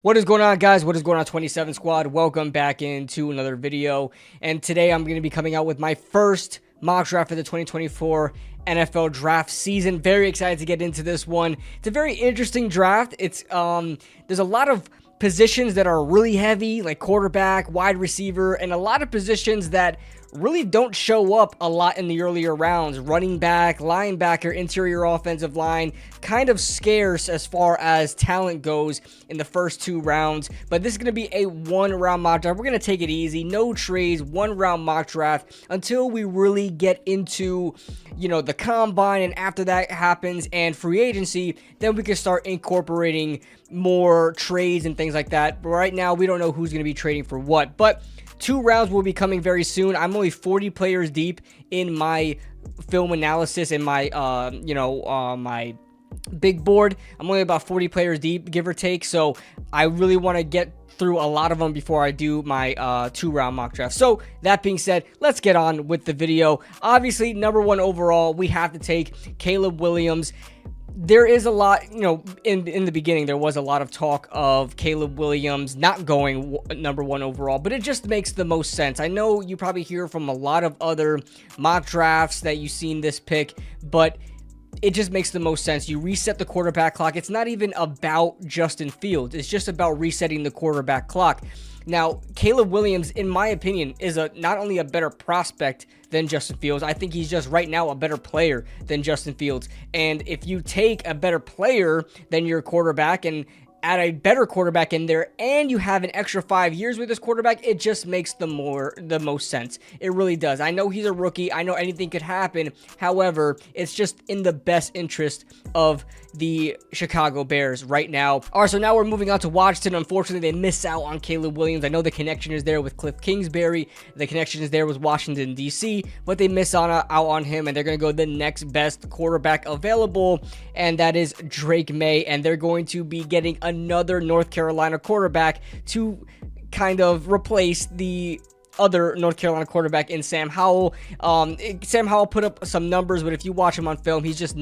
What is going on, guys? What is going on, 27 Squad? Welcome back into another video. And today I'm going to be coming out with my first mock draft for the 2024 NFL draft season. Very excited to get into this one. It's a very interesting draft. There's a lot of positions that are really heavy, like quarterback, wide receiver, and a lot of positions that really don't show up a lot in the earlier rounds. Running back, linebacker, interior offensive line, kind of scarce as far as talent goes in the first two rounds. But this is going to be a one-round mock draft. We're going to take it easy, no trades, one-round mock draft until we really get into, the combine, and after that happens and free agency, then we can start incorporating more trades and things like that. But right now, we don't know who's going to be trading for what. But 2 rounds will be coming very soon. I'm only 40 players deep in my film analysis and my, my big board. I'm only about 40 players deep, give or take. So I really want to get through a lot of them before I do my 2-round mock draft. So that being said, let's get on with the video. Obviously, number 1 overall, we have to take Caleb Williams. There is a lot, in the beginning, there was a lot of talk of Caleb Williams not going number 1 overall, but it just makes the most sense. I know you probably hear from a lot of other mock drafts that you've seen this pick, but it just makes the most sense. You reset the quarterback clock. It's not even about Justin Fields. It's just about resetting the quarterback clock. Now, Caleb Williams, in my opinion, is not only a better prospect than Justin Fields, I think he's just right now a better player than Justin Fields. And if you take a better player than your quarterback and add a better quarterback in there, and you have an extra 5 years with this quarterback, it just makes the most sense. It really does. I know he's a rookie. I know anything could happen. However, it's just in the best interest of the Chicago Bears right now. All right, so now we're moving on to Washington. Unfortunately, they miss out on Caleb Williams. I know the connection is there with Cliff Kingsbury. The connection is there with Washington, D.C., but they miss out on him, and they're going to go the next best quarterback available, and that is Drake May, and they're going to be getting another North Carolina quarterback to kind of replace the other North Carolina quarterback in Sam Howell. Sam Howell put up some numbers, but if you watch him on film, he's just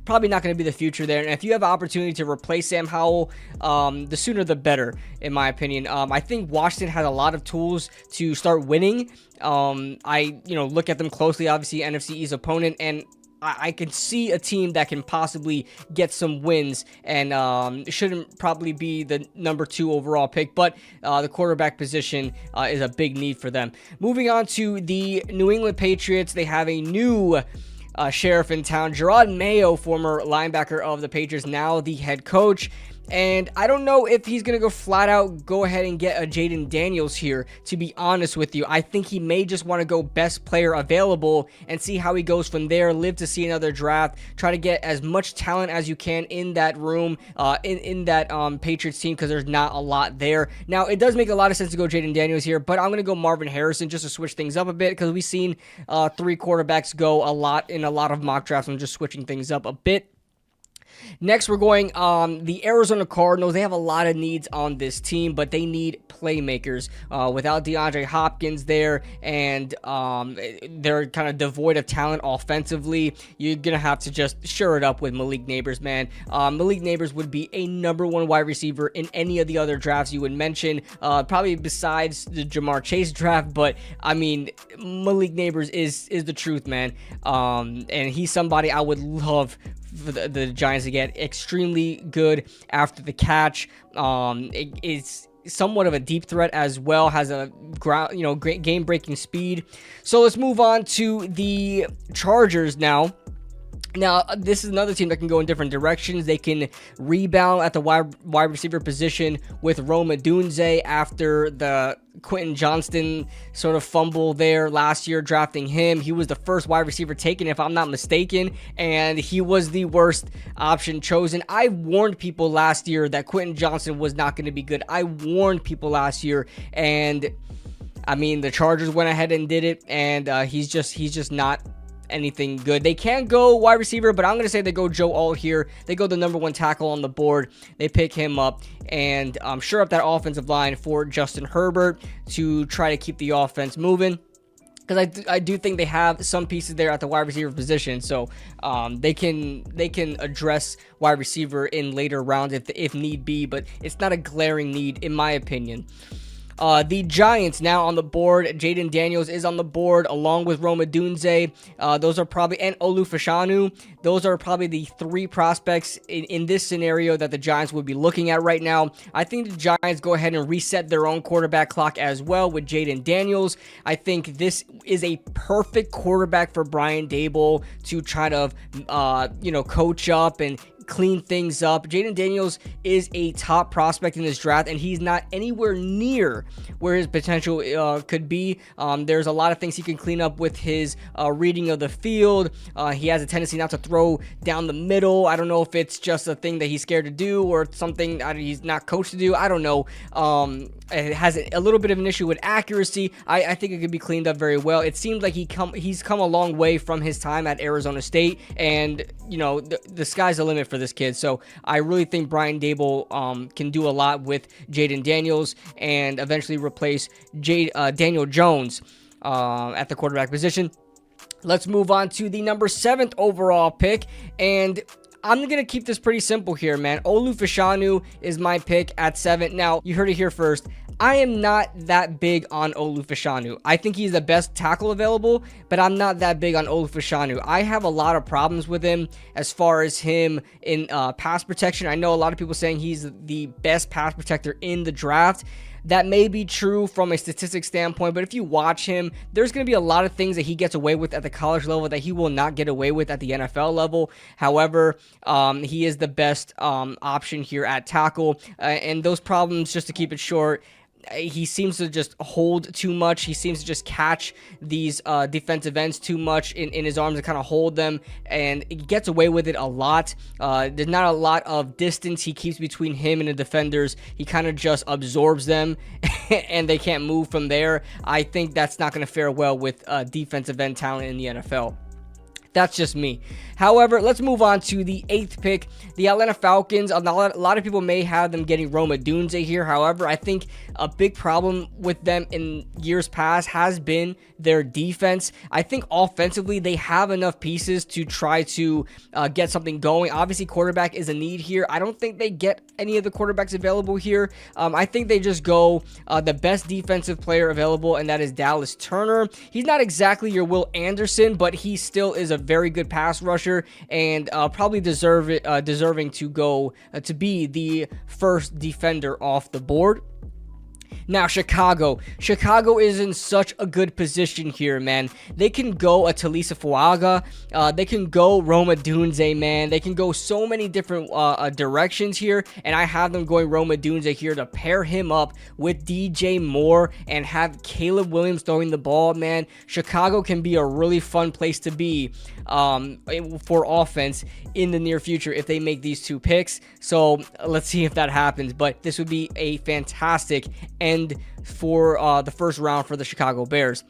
probably not going to be the future there. And if you have an opportunity to replace Sam Howell, the sooner the better, in my opinion. I think Washington has a lot of tools to start winning. I look at them closely, obviously NFC East opponent, and I can see a team that can possibly get some wins, and shouldn't probably be the number 2 overall pick, but the quarterback position is a big need for them. Moving on to the New England Patriots, they have a new sheriff in town. Gerard Mayo, former linebacker of the Patriots, now the head coach. And I don't know if he's going to flat out go ahead and get a Jaden Daniels here, to be honest with you. I think he may just want to go best player available and see how he goes from there, live to see another draft, try to get as much talent as you can in that room, in that Patriots team, because there's not a lot there. Now, it does make a lot of sense to go Jaden Daniels here, but I'm going to go Marvin Harrison just to switch things up a bit, because we've seen 3 quarterbacks go a lot in a lot of mock drafts. I'm just switching things up a bit. Next, we're going the Arizona Cardinals. They have a lot of needs on this team, but they need playmakers. Without DeAndre Hopkins there, and they're kind of devoid of talent offensively, you're going to have to just shore it up with Malik Neighbors, man. Malik Neighbors would be a number 1 wide receiver in any of the other drafts you would mention, probably besides the Jamar Chase draft, but, I mean, Malik Neighbors is the truth, man. And he's somebody I would love for the Giants to get. Extremely good after the catch. It's somewhat of a deep threat as well, has a great game-breaking speed. So let's move on to the Chargers now. Now, this is another team that can go in different directions. They can rebound at the wide receiver position with Rome Odunze after the Quentin Johnston sort of fumble there last year, drafting him. He was the first wide receiver taken, if I'm not mistaken, and he was the worst option chosen. I warned people last year that Quentin Johnston was not going to be good. I warned people last year, and I mean, the Chargers went ahead and did it, and he's just not anything good. They can't go wide receiver, but I'm going to say they go Joe Alt here. They go the number 1 tackle on the board. They pick him up and shore up that offensive line for Justin Herbert to try to keep the offense moving. because I do think they have some pieces there at the wide receiver position, so they can address wide receiver in later rounds if need be, but it's not a glaring need in my opinion. The Giants now on the board. Jaden Daniels is on the board along with Rome Odunze. Those are probably, and Olu Fashanu. Those are probably the three prospects in this scenario that the Giants would be looking at right now. I think the Giants go ahead and reset their own quarterback clock as well with Jaden Daniels. I think this is a perfect quarterback for Brian Daboll to try to, coach up and clean things up. Jaden Daniels is a top prospect in this draft, and he's not anywhere near where his potential could be. There's a lot of things he can clean up with his reading of the field. He has a tendency not to throw down the middle. I don't know if it's just a thing that he's scared to do or something he's not coached to do. I don't know. It has a little bit of an issue with accuracy. I think it could be cleaned up very well. It seems like he's come a long way from his time at Arizona State, and the sky's the limit for this kid. So I really think Brian Daboll can do a lot with Jaden Daniels and eventually replace Daniel Jones at the quarterback position. Let's move on to the number 7th overall pick, and I'm going to keep this pretty simple here, man. Olu Fashanu is my pick at 7. Now, you heard it here first. I am not that big on Olu Fashanu. I think he's the best tackle available, but I'm not that big on Olu Fashanu. I have a lot of problems with him as far as him in pass protection. I know a lot of people saying he's the best pass protector in the draft. That may be true from a statistics standpoint, but if you watch him, there's going to be a lot of things that he gets away with at the college level that he will not get away with at the NFL level. However, he is the best option here at tackle, and those problems, just to keep it short, he seems to just hold too much. He seems to just catch these defensive ends too much in his arms and kind of hold them, and he gets away with it a lot. There's not a lot of distance he keeps between him and the defenders. He kind of just absorbs them and they can't move from there. I think that's not going to fare well with defensive end talent in the NFL. That's just me. However, let's move on to the 8th pick. The Atlanta Falcons, a lot of people may have them getting Rome Odunze here. However, I think a big problem with them in years past has been their defense. I think offensively, they have enough pieces to try to get something going. Obviously, quarterback is a need here. I don't think they get any of the quarterbacks available here. I think they just go the best defensive player available, and that is Dallas Turner. He's not exactly your Will Anderson, but he still is a very good pass rusher and probably deserving to go to be the first defender off the board. Now, Chicago is in such a good position here, man. They can go a Talisa Fuaga. They can go Rome Odunze, man. They can go so many different directions here, and I have them going Rome Odunze here to pair him up with DJ Moore and have Caleb Williams throwing the ball, man. Chicago can be a really fun place to be for offense in the near future if they make these two picks. So let's see if that happens, but this would be a fantastic end for the first round for the Chicago Bears.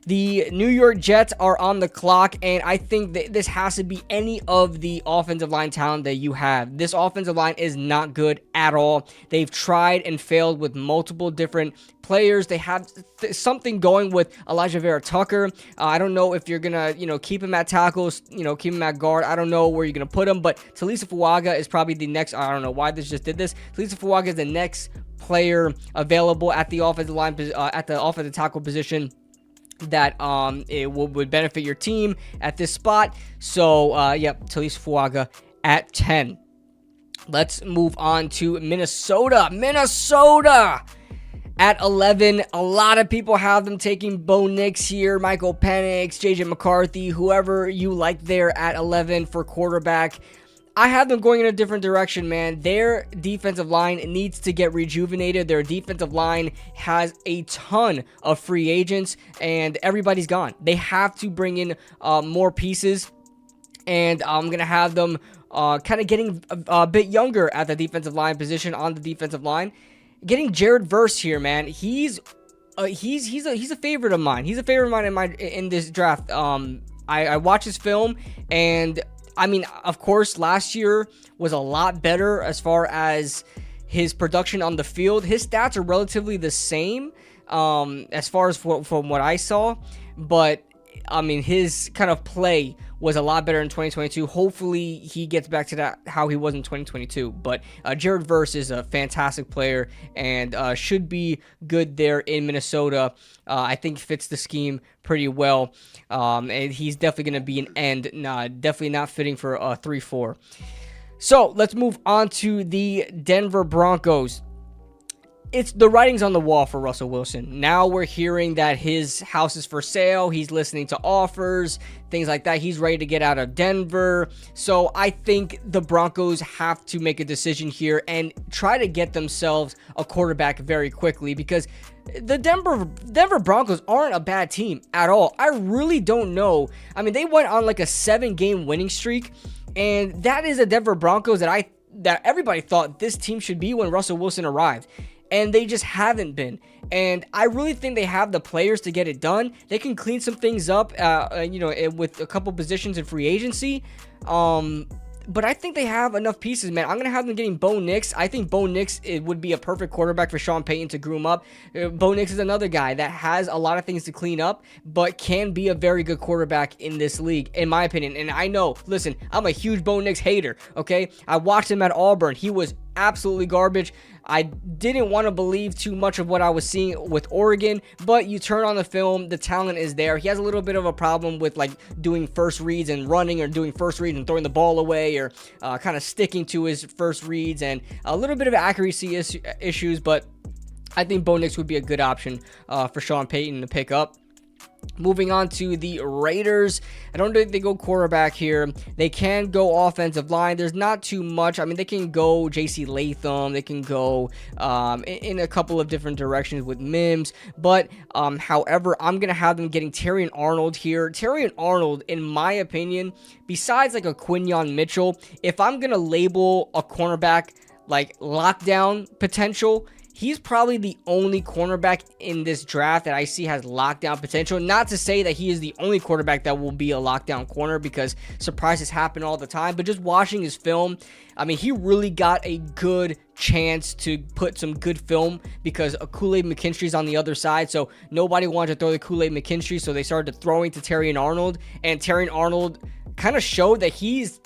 The New York Jets are on the clock, and I think that this has to be any of the offensive line talent that you have. This offensive line is not good at all. They've tried and failed with multiple different players. They have something going with Elijah Vera Tucker. I don't know if you're gonna, keep him at tackles, keep him at guard. I don't know where you're gonna put him, but Talisa Fuaga is probably the next. I don't know why this just did this. Talisa Fuaga is the next player available at the offensive line, at the offensive tackle position that it would benefit your team at this spot. So yep, Talisa Fuaga at 10. Let's move on to Minnesota at 11. A lot of people have them taking Bo Nix here, Michael Penix, JJ McCarthy, whoever you like there at 11 for quarterback. I have them going in a different direction, man. Their defensive line needs to get rejuvenated. Their defensive line has a ton of free agents, and everybody's gone. They have to bring in more pieces, and I'm going to have them kind of getting a bit younger at the defensive line position on the defensive line. Getting Jared Verse here, man. He's a favorite of mine. He's a favorite of mine in this draft. I watch his film, and I mean, of course, last year was a lot better as far as his production on the field. His stats are relatively the same as far as from what I saw. but I mean, his kind of play was a lot better in 2022. Hopefully, he gets back to that how he was in 2022. But Jared Verse is a fantastic player and should be good there in Minnesota. I think fits the scheme pretty well, and he's definitely going to be an end. Definitely not fitting for a 3-4. So let's move on to the Denver Broncos. It's the writing's on the wall for Russell Wilson. Now we're hearing that his house is for sale. He's listening to offers, things like that. He's ready to get out of Denver. So I think the Broncos have to make a decision here and try to get themselves a quarterback very quickly, because the Denver Broncos aren't a bad team at all. I really don't know. I mean, they went on like a 7-game winning streak, and that is a Denver Broncos that everybody thought this team should be when Russell Wilson arrived. And they just haven't been. And I really think they have the players to get it done. They can clean some things up, with a couple positions in free agency. But I think they have enough pieces, man. I'm going to have them getting Bo Nix. I think Bo Nix would be a perfect quarterback for Sean Payton to groom up. Bo Nix is another guy that has a lot of things to clean up, but can be a very good quarterback in this league, in my opinion. And I know, listen, I'm a huge Bo Nix hater, okay? I watched him at Auburn. He was absolutely garbage. I didn't want to believe too much of what I was seeing with Oregon, but you turn on the film, the talent is there. He has a little bit of a problem with like doing first reads and running, or doing first reads and throwing the ball away, or kind of sticking to his first reads, and a little bit of accuracy issues, but I think Bo Nix would be a good option for Sean Payton to pick up. Moving on to the Raiders. I don't think they go quarterback here. They can go offensive line. There's not too much. I mean, they can go J.C. Latham. They can go in a couple of different directions with Mims. But, however, I'm going to have them getting Terrion Arnold here. Terrion Arnold, in my opinion, besides like a Quinyon Mitchell, if I'm going to label a cornerback like lockdown potential, he's probably the only cornerback in this draft that I see has lockdown potential. Not to say that he is the only quarterback that will be a lockdown corner, because surprises happen all the time. But just watching his film, I mean, he really got a good chance to put some good film, because Kool-Aid McKinstry's on the other side. So nobody wanted to throw the Kool-Aid McKinstry, so they started throwing to Terrion Arnold. And Terrion Arnold kind of showed that he's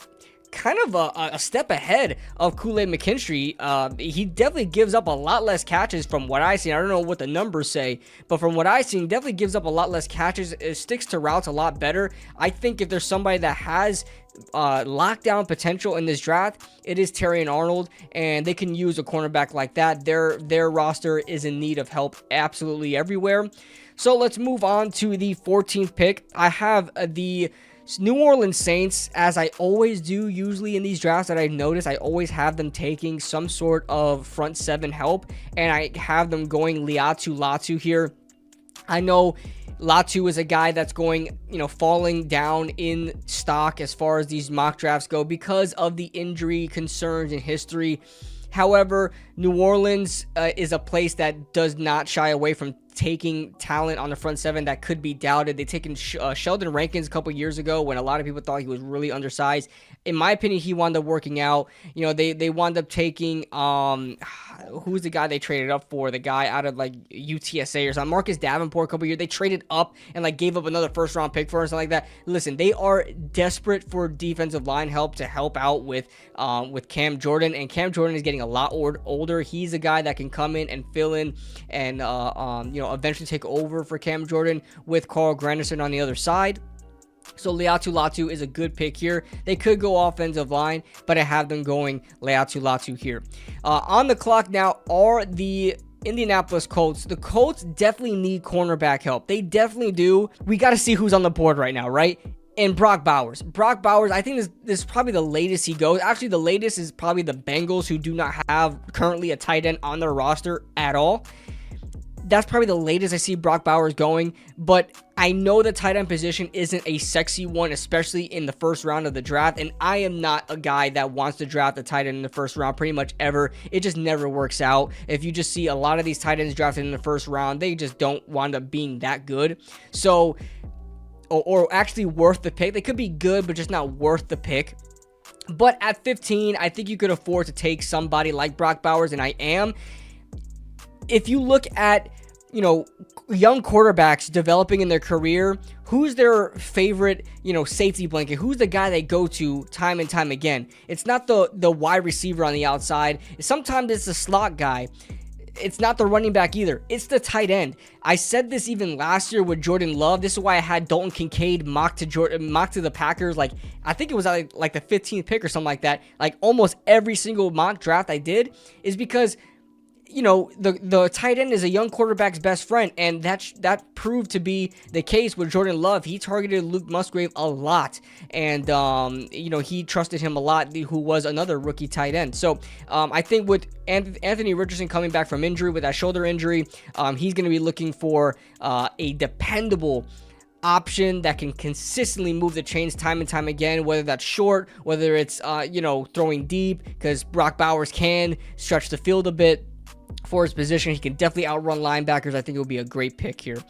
kind of a step ahead of Kool-Aid McKinstry. He definitely gives up a lot less catches from what I see. I don't know what the numbers say, but from what I see, he definitely gives up a lot less catches. It sticks to routes a lot better. I think if there's somebody that has lockdown potential in this draft, it is Terrion Arnold, and they can use a cornerback like that. Their roster is in need of help absolutely everywhere. So let's move on to the 14th pick. I have the New Orleans Saints, as I always do usually in these drafts that I've noticed. I always have them taking some sort of front seven help, and I have them going Latu here. I know Latu is a guy that's going, falling down in stock as far as these mock drafts go because of the injury concerns and history. However, New Orleans is a place that does not shy away from taking talent on the front seven that could be doubted. They taken Sheldon Rankins a couple years ago when a lot of people thought he was really undersized. In my opinion, he wound up working out. They wound up taking who's the guy they traded up for? The guy out of like UTSA or something, Marcus Davenport. A couple years they traded up and like gave up another first round pick for him, something like that. Listen, they are desperate for defensive line help to help out with Cam Jordan, and Cam Jordan is getting a lot older. He's a guy that can come in and fill in and eventually take over for Cam Jordan with Carl Granderson on the other side. So Latu is a good pick here. They could go offensive line, but I have them going Latu here. On the clock now are the Indianapolis Colts. The Colts definitely need cornerback help. They definitely do. We got to see who's on the board right now, right? And Brock Bowers. I think this is probably the latest he goes. Actually, the latest is probably the Bengals, who do not have currently a tight end on their roster at all. That's probably the latest I see Brock Bowers going, but I know the tight end position isn't a sexy one, especially in the first round of the draft, and I am not a guy that wants to draft a tight end in the first round pretty much ever. It just never works out. If you just see a lot of these tight ends drafted in the first round, they just don't wind up being that good. So, or actually worth the pick. They could be good, but just not worth the pick. But at 15, I think you could afford to take somebody like Brock Bowers, and I am. If you look at, young quarterbacks developing in their career, who's their favorite, safety blanket? Who's the guy they go to time and time again? It's not the wide receiver on the outside. Sometimes it's the slot guy. It's not the running back either. It's the tight end. I said this even last year with Jordan Love. This is why I had Dalton Kincaid mocked to the Packers. Like, I think it was like the 15th pick or something like that. Like, almost every single mock draft I did is because the tight end is a young quarterback's best friend, and that proved to be the case with Jordan Love. He targeted Luke Musgrave a lot, and he trusted him a lot, who was another rookie tight end. So I think with Anthony Richardson coming back from injury, with that shoulder injury, he's going to be looking for a dependable option that can consistently move the chains time and time again, whether that's short, whether it's throwing deep, because Brock Bowers can stretch the field a bit. For his position, he can definitely outrun linebackers. I think it would be a great pick here.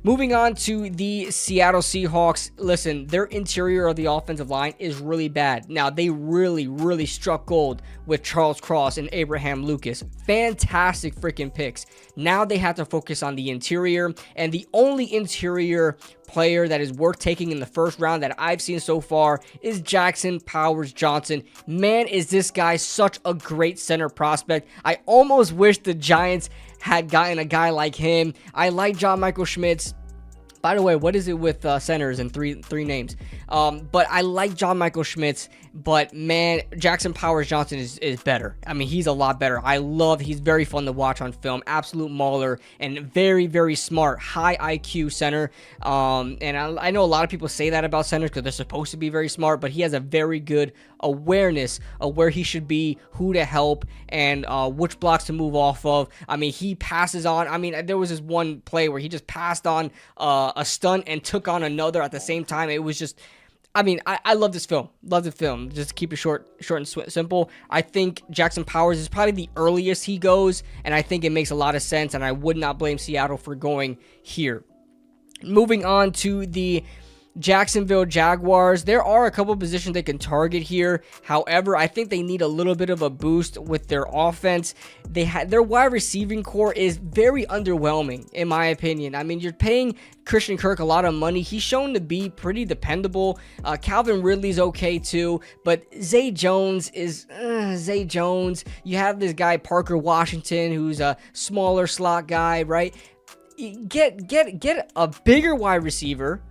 Moving on to the Seattle Seahawks. Listen, their interior of the offensive line is really bad. Now, they really struck gold with Charles Cross and Abraham Lucas. Fantastic freaking picks. Now they have to focus on the interior, and the only interior player that is worth taking in the first round that I've seen so far is Jackson Powers Johnson. Man, is this guy such a great center prospect. I almost wish the Giants had gotten a guy like him. I like John Michael Schmitz. By the way, what is it with centers and three names? But I like John Michael Schmitz, but man, Jackson Powers Johnson is better. I mean, he's a lot better. He's very fun to watch on film. Absolute mauler and very smart, high IQ center. And I know a lot of people say that about centers because they're supposed to be very smart, but he has a very good awareness of where he should be, who to help, and which blocks to move off of. I mean, he passes on. I mean, there was this one play where he just passed on a stunt and took on another at the same time. It was just, I mean, I love this film. Love the film. Just to keep it short and simple. I think Jackson Powers is probably the earliest he goes, and I think it makes a lot of sense, and I would not blame Seattle for going here. Moving on to the Jacksonville Jaguars. There are a couple positions they can target here. However, I think they need a little bit of a boost with their offense. Their wide receiving core is very underwhelming, in my opinion. I mean, you're paying Christian Kirk a lot of money. He's shown to be pretty dependable. Calvin Ridley's okay too, but Zay Jones is Zay Jones. You have this guy Parker Washington, who's a smaller slot guy, right? Get a bigger wide receiver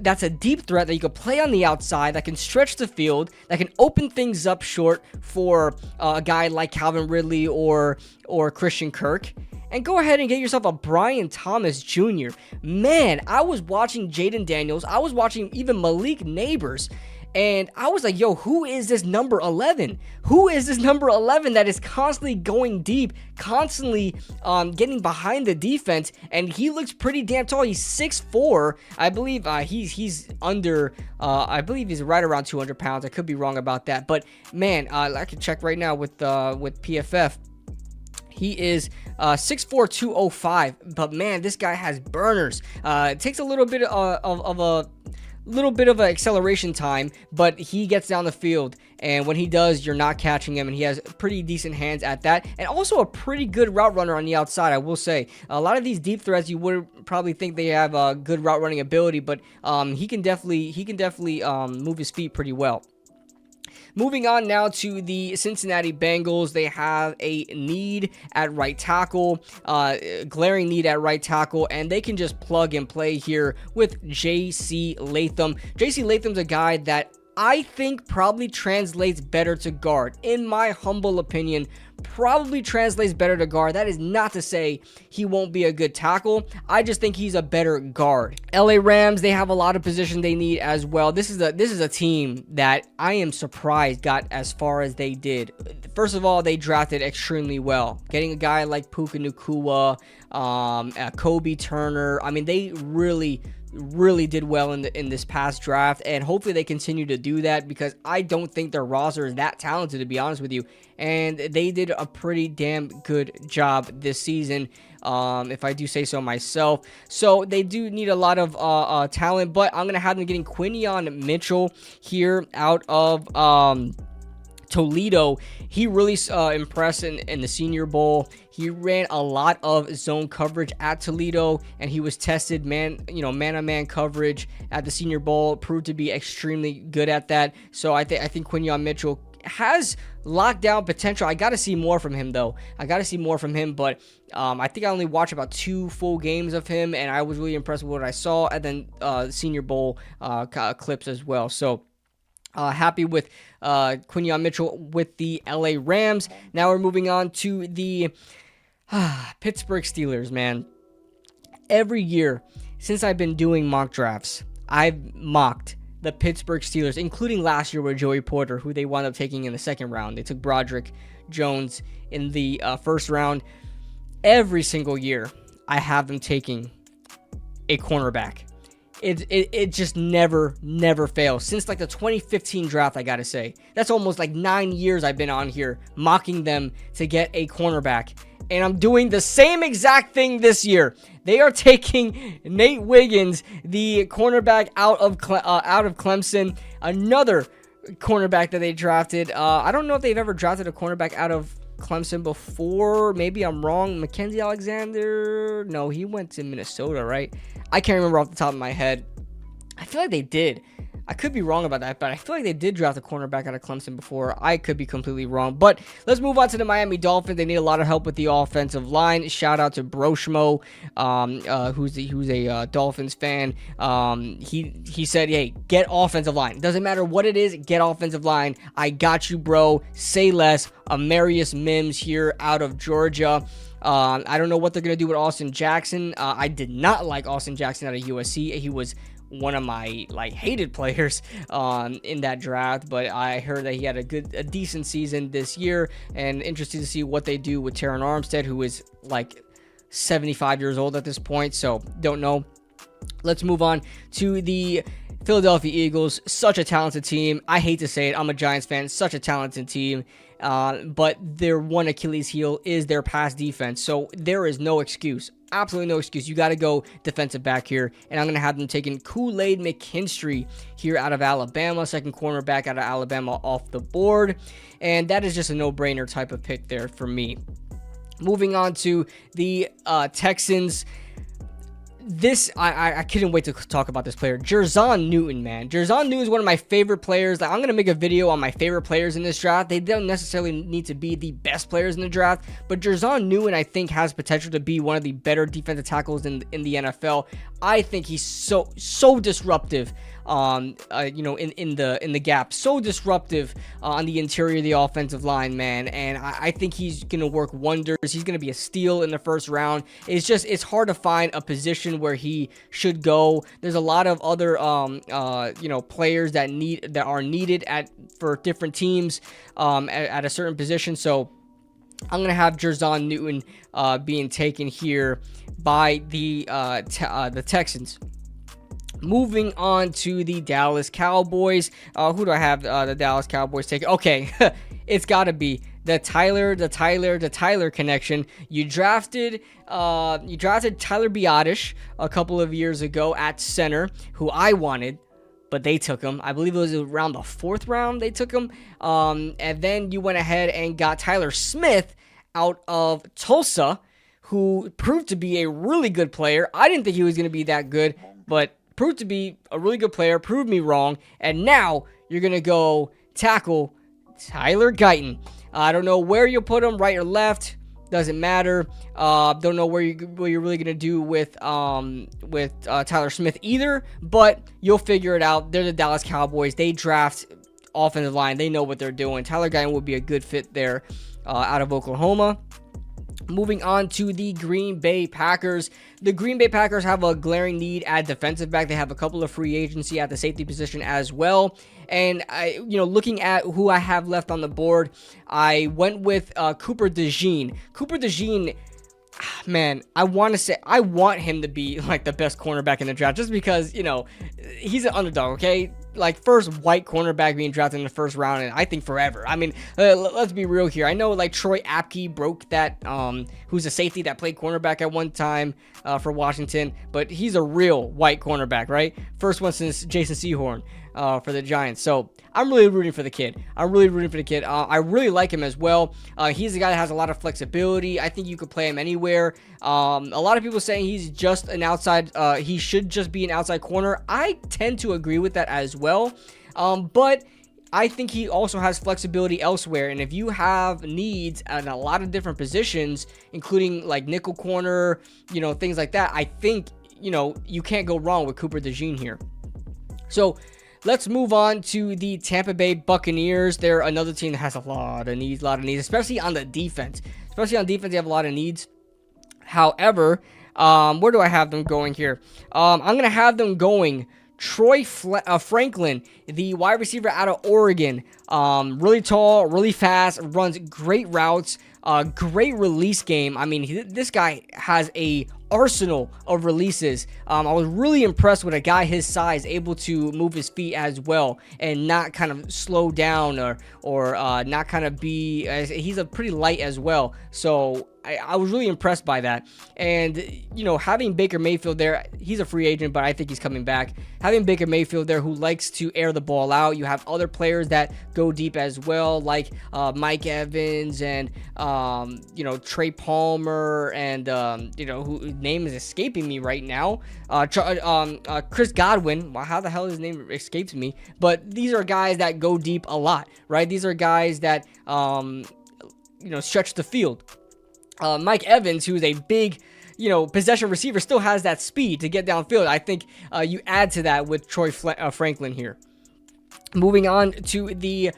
that's a deep threat that you can play on the outside, that can stretch the field, that can open things up short for a guy like Calvin Ridley or Christian Kirk. And go ahead and get yourself a Brian Thomas Jr. Man, I was watching Jaden Daniels. I was watching even Malik Neighbors. And I was like, yo, who is this number 11? Who is this number 11 that is constantly going deep, constantly getting behind the defense? And he looks pretty damn tall. He's 6'4". I believe he's under, I believe he's right around 200 pounds. I could be wrong about that. But, man, I can check right now with PFF. He is 6'4", 205. But, man, this guy has burners. It takes a little bit of acceleration time, but he gets down the field, and when he does, you're not catching him, and he has pretty decent hands at that, and also a pretty good route runner on the outside. I will say, a lot of these deep threats, you would probably think they have a good route running ability, but he can definitely move his feet pretty well. Moving on now to the Cincinnati Bengals. They have a need at right tackle, glaring need at right tackle, and they can just plug and play here with J.C. Latham. J.C. Latham's a guy that I think probably translates better to guard. In my humble opinion, probably translates better to guard. That is not to say he won't be a good tackle. I just think he's a better guard. LA Rams, they have a lot of position they need as well. This is a team that I am surprised got as far as they did. First of all, they drafted extremely well. Getting a guy like Puka Nacua, Kobe Turner. I mean, they really did well in this past draft, and hopefully they continue to do that, because I don't think their roster is that talented, to be honest with you, and they did a pretty damn good job this season, if I do say so myself. So they do need a lot of talent, but I'm gonna have them getting Quinion Mitchell here out of Toledo. He really impressed in the Senior Bowl. He ran a lot of zone coverage at Toledo, and he was tested man-on-man coverage at the Senior Bowl. Proved to be extremely good at that. So I think Quinyon Mitchell has lockdown potential. I got to see more from him, though. I think I only watched about 2 full games of him, and I was really impressed with what I saw, and then Senior Bowl clips as well. So happy with Quinyon Mitchell with the LA Rams. Now we're moving on to the Pittsburgh Steelers, man. Every year since I've been doing mock drafts, I've mocked the Pittsburgh Steelers, including last year with Joey Porter, who they wound up taking in the second round. They took Broderick Jones in the first round. Every single year, I have them taking a cornerback. It just never fails. Since like the 2015 draft, I gotta say. That's almost like 9 years I've been on here mocking them to get a cornerback. And I'm doing the same exact thing this year. They are taking Nate Wiggins, the cornerback out of Clemson. Another cornerback that they drafted. I don't know if they've ever drafted a cornerback out of Clemson before. Maybe I'm wrong. Mackenzie Alexander? No, he went to Minnesota, right? I can't remember off the top of my head. I feel like they did. I could be wrong about that, but I feel like they did draft a cornerback out of Clemson before. I could be completely wrong. But let's move on to the Miami Dolphins. They need a lot of help with the offensive line. Shout out to Broshmo, who's a Dolphins fan. He said, hey, get offensive line. Doesn't matter what it is, get offensive line. I got you, bro. Say less. Amarius Mims here out of Georgia. I don't know what they're going to do with Austin Jackson. I did not like Austin Jackson out of USC. He was one of my hated players in that draft, but I heard that he had a decent season this year, and interested to see what they do with Terron Armstead, who is 75 years old at this point, so don't know. Let's move on to the Philadelphia Eagles. Such a talented team. I hate to say it, I'm a Giants fan. Such a talented team. But their one Achilles heel is their pass defense. So there is no excuse. Absolutely no excuse. You got to go defensive back here. And I'm going to have them taking Kool-Aid McKinstry here out of Alabama. Second cornerback out of Alabama off the board. And that is just a no-brainer type of pick there for me. Moving on to the Texans. I couldn't wait to talk about this player. Jerzon Newton, man. Jerzon Newton is one of my favorite players. I'm going to make a video on my favorite players in this draft. They don't necessarily need to be the best players in the draft, but Jerzon Newton, I think, has potential to be one of the better defensive tackles in the NFL. I think he's so disruptive. In the gap, so disruptive on the interior of the offensive line, man. And I think he's gonna work wonders. He's gonna be a steal in the first round. It's hard to find a position where he should go. There's a lot of other players that are needed for different teams at a certain position. So I'm gonna have Jerzon Newton being taken here by the Texans. Moving on to the Dallas Cowboys. Who do I have the Dallas Cowboys taking? Okay, it's got to be the Tyler connection. You drafted Tyler Biadasz a couple of years ago at center, who I wanted, but they took him. I believe it was around the 4th round they took him. And then you went ahead and got Tyler Smith out of Tulsa, who proved to be a really good player. I didn't think he was going to be that good, but proved to be a really good player, proved me wrong, and now you're going to go tackle Tyler Guyton. I don't know where you'll put him, right or left, doesn't matter. Don't know what you're really going to do with Tyler Smith either, but you'll figure it out. They're the Dallas Cowboys. They draft offensive line. They know what they're doing. Tyler Guyton would be a good fit there out of Oklahoma. Moving on to the Green Bay Packers. The Green Bay Packers have a glaring need at defensive back. They have a couple of free agency at the safety position as well. And looking at who I have left on the board, I went with Cooper DeJean. Cooper DeJean, man, I want him to be the best cornerback in the draft, just because he's an underdog. Okay, first white cornerback being drafted in the first round, and I think forever. I mean, let's be real here. I know Troy Apke broke that, who's a safety that played cornerback at one time for Washington, but he's a real white cornerback, right? First one since Jason Sehorn. for the Giants. So I'm really rooting for the kid. I really like him as well. He's a guy that has a lot of flexibility. I think you could play him anywhere. A lot of people saying he's just an outside. He should just be an outside corner. I tend to agree with that as well. But I think he also has flexibility elsewhere, and if you have needs at a lot of different positions, including like nickel corner, things like that, I think, you can't go wrong with Cooper DeJean here. So let's move on to the Tampa Bay Buccaneers. They're another team that has a lot of needs, especially on the defense. They have a lot of needs. However, where do I have them going here? I'm going to have them going Troy Franklin, the wide receiver out of Oregon. Really tall, really fast, runs great routes, great release game. I mean, this guy has a arsenal of releases. I was really impressed with a guy his size able to move his feet as well and not kind of slow down or not kind of be. He's a pretty light as well. So I was really impressed by that. And, having Baker Mayfield there, he's a free agent, but I think he's coming back. Having Baker Mayfield there who likes to air the ball out. You have other players that go deep as well, like Mike Evans and, Trey Palmer and, whose name is escaping me right now. Chris Godwin. How the hell his name escapes me? But these are guys that go deep a lot, right? These are guys that, stretch the field. Mike Evans, who's a big, possession receiver, still has that speed to get downfield. I think you add to that with Troy Franklin here. Moving on to the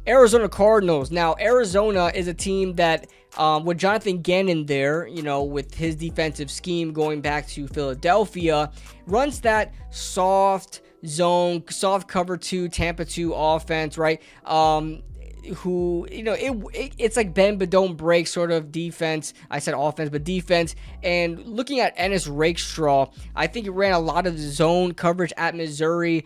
Arizona Cardinals. Now, Arizona is a team that, with Jonathan Gannon there, with his defensive scheme going back to Philadelphia, runs that soft zone, soft cover 2, Tampa 2 offense, right? It's like bend but don't break sort of defense. I said offense, but defense. And looking at Ennis Rakestraw, I think he ran a lot of zone coverage at Missouri.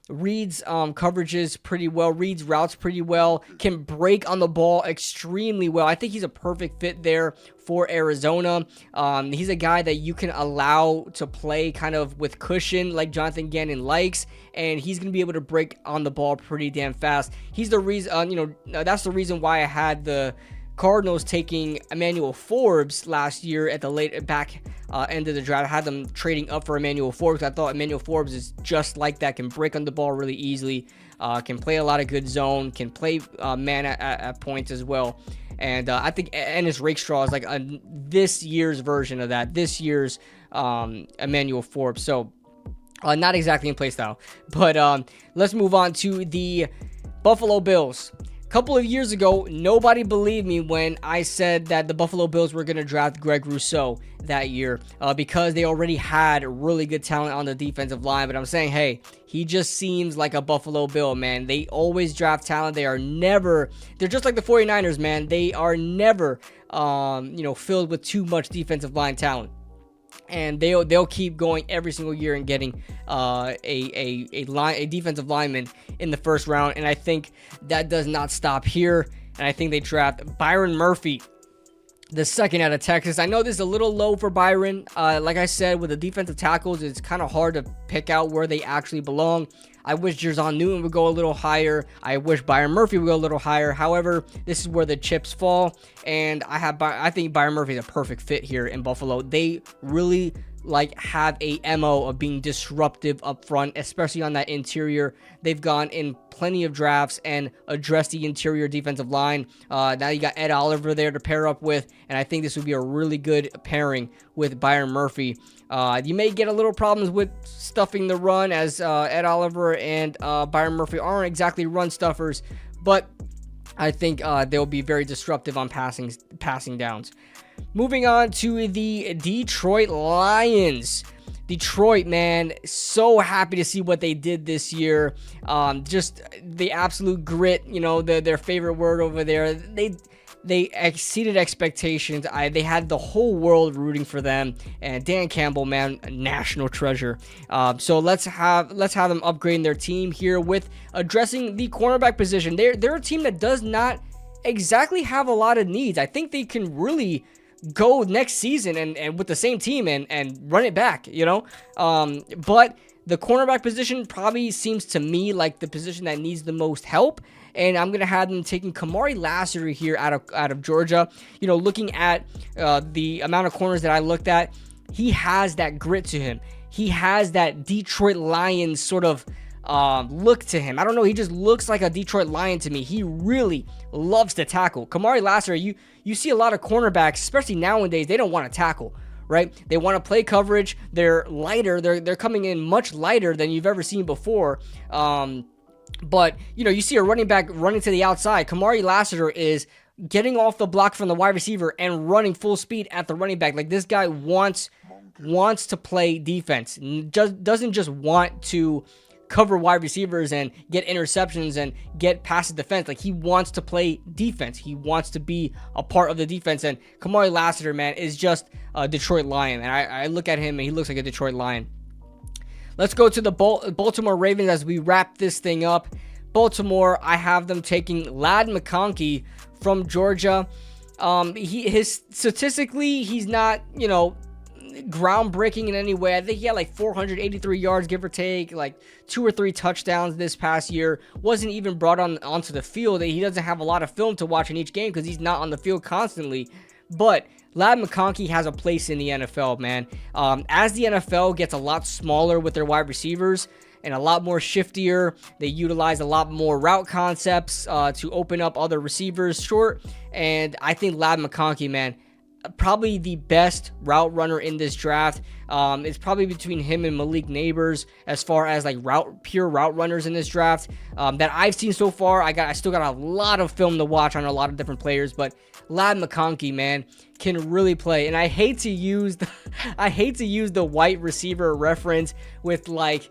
Reads coverages pretty well, reads routes pretty well, can break on the ball extremely well. I think he's a perfect fit there for Arizona. He's a guy that you can allow to play kind of with cushion like Jonathan Gannon likes, and he's going to be able to break on the ball pretty damn fast. He's the reason, that's the reason why I had the Cardinals taking Emmanuel Forbes last year at the late back end of the draft. I had them trading up for Emmanuel Forbes. I thought Emmanuel Forbes is just like that, can break on the ball really easily, can play a lot of good zone, can play man at points as well. And I think Ennis Rakestraw is like this year's version of that, this year's Emmanuel Forbes. So not exactly in play style. But let's move on to the Buffalo Bills. Couple of years ago, nobody believed me when I said that the Buffalo Bills were going to draft Greg Rousseau that year because they already had really good talent on the defensive line. But I'm saying, hey, he just seems like a Buffalo Bill, man. They always draft talent. They're just like the 49ers, man. They are never, filled with too much defensive line talent. And they'll keep going every single year and getting a defensive lineman in the first round. And I think that does not stop here. And I think they draft Byron Murphy, the second out of Texas. I know this is a little low for Byron. Like I said, with the defensive tackles, it's kind of hard to pick out where they actually belong. I wish Jerzon Newton would go a little higher. I wish Byron Murphy would go a little higher. However, this is where the chips fall, and I think Byron Murphy is a perfect fit here in Buffalo. They really have a MO of being disruptive up front, especially on that interior. They've gone in plenty of drafts and addressed the interior defensive line. Now you got Ed Oliver there to pair up with, and I think this would be a really good pairing with Byron Murphy. You may get a little problems with stuffing the run, as Ed Oliver and Byron Murphy aren't exactly run stuffers, but I think they'll be very disruptive on passing downs. Moving on to the Detroit Lions. Detroit, man, so happy to see what they did this year. Just the absolute grit, their favorite word over there. They exceeded expectations. They had the whole world rooting for them. And Dan Campbell, man, a national treasure. So let's have them upgrading their team here with addressing the cornerback position. They're a team that does not exactly have a lot of needs. I think they can really go next season and with the same team and run it back, you know? But the cornerback position probably seems to me like the position that needs the most help. And I'm going to have them taking Kamari Lassiter here out of Georgia. You know, looking at the amount of corners that I looked at, he has that grit to him. He has that Detroit Lions sort of look to him. I don't know. He just looks like a Detroit Lion to me. He really loves to tackle. Kamari Lassiter, you see a lot of cornerbacks, especially nowadays, they don't want to tackle, right? They want to play coverage. They're lighter. They're coming in much lighter than you've ever seen before. But, you know, you see a running back running to the outside. Kamari Lassiter is getting off the block from the wide receiver and running full speed at the running back. Like, this guy wants to play defense. Doesn't just want to cover wide receivers and get interceptions and get past the defense. Like, he wants to play defense. He wants to be a part of the defense. And Kamari Lassiter, man, is just a Detroit Lion. And I look at him and he looks like a Detroit Lion. Let's go to the Baltimore Ravens as we wrap this thing up. Baltimore, I have them taking Ladd McConkey from Georgia. Statistically, he's not, you know, groundbreaking in any way. I think he had like 483 yards, give or take, like 2 or 3 touchdowns this past year. Wasn't even brought onto the field. He doesn't have a lot of film to watch in each game because he's not on the field constantly. But Ladd McConkey has a place in the NFL, man. As the NFL gets a lot smaller with their wide receivers and a lot more shiftier, they utilize a lot more route concepts to open up other receivers short. And I think Ladd McConkey, man, probably the best route runner in this draft. It's probably between him and Malik Neighbors as far as like pure route runners in this draft that I've seen so far. I still got a lot of film to watch on a lot of different players, but Ladd McConkey, man, can really play. And I hate to use the white receiver reference with like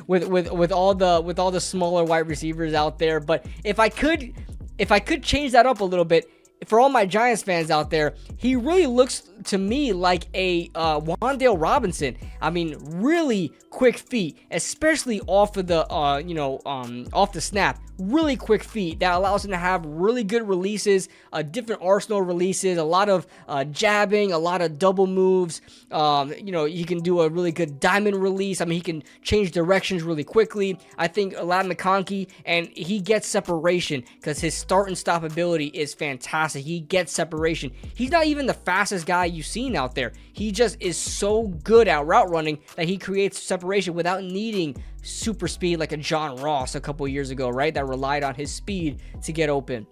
with all the smaller wide receivers out there, but if I could change that up a little bit, for all my Giants fans out there, he really looks to me like a Wan'Dale Robinson. I mean, really quick feet, especially off of the off the snap. Really quick feet that allows him to have really good releases, different arsenal releases, a lot of jabbing, a lot of double moves. He can do a really good diamond release. I mean, he can change directions really quickly. I think Ladd McConkey, and he gets separation because his start and stop ability is fantastic. He gets separation. He's not even the fastest guy you've seen out there. He just is so good at route running that he creates separation without needing super speed like a John Ross a couple years ago, right? That relied on his speed to get open.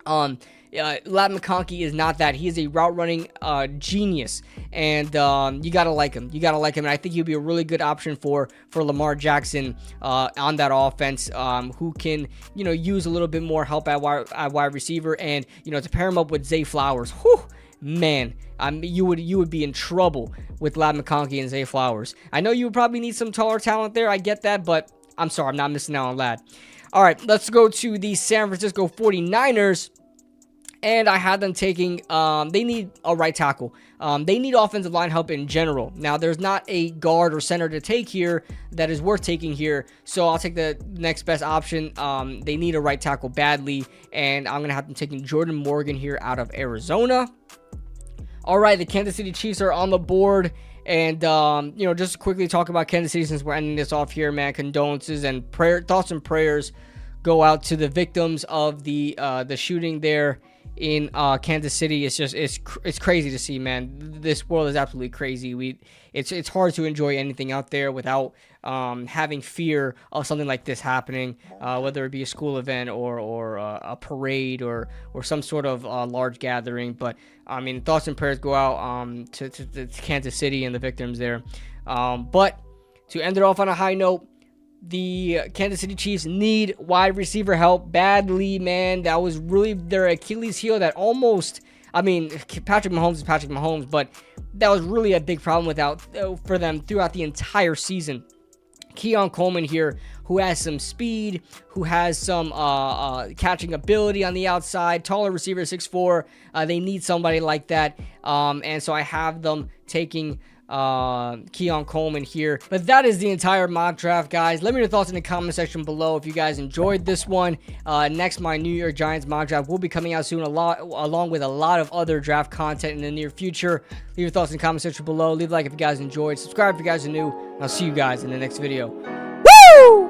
Ladd McConkey is not that. He is a route running genius, and you gotta like him. And I think he'll be a really good option for Lamar Jackson on that offense, who can use a little bit more help at wide receiver, and to pair him up with Zay Flowers. Whew, man, you would be in trouble with Ladd McConkey and Zay Flowers. I know you would probably need some taller talent there. I get that, but I'm sorry, I'm not missing out on Ladd. All right, let's go to the San Francisco 49ers. And I had them taking, they need a right tackle. They need offensive line help in general. Now, there's not a guard or center to take here that is worth taking here, so I'll take the next best option. They need a right tackle badly, and I'm going to have them taking Jordan Morgan here out of Arizona. All right, the Kansas City Chiefs are on the board. And, just quickly talk about Kansas City since we're ending this off here, man. Condolences and thoughts and prayers go out to the victims of the shooting there in Kansas City. It's crazy to see, man. This world is absolutely crazy. It's hard to enjoy anything out there without having fear of something like this happening, whether it be a school event or a parade or some sort of large gathering. But I mean, thoughts and prayers go out to Kansas City and the victims there. But to end it off on a high note, the Kansas City Chiefs need wide receiver help badly, man. That was really their Achilles heel that almost, I mean, Patrick Mahomes is Patrick Mahomes, but that was really a big problem for them throughout the entire season. Keon Coleman here, who has some speed, who has some catching ability on the outside, taller receiver, 6'4". They need somebody like that. And so I have them taking Keon Coleman here. But that is the entire mock draft, guys. Let me know your thoughts in the comment section below if you guys enjoyed this one. Next, my New York Giants mock draft will be coming out soon, along with a lot of other draft content in the near future. Leave your thoughts in the comment section below. Leave a like if you guys enjoyed. Subscribe if you guys are new. And I'll see you guys in the next video. Woo!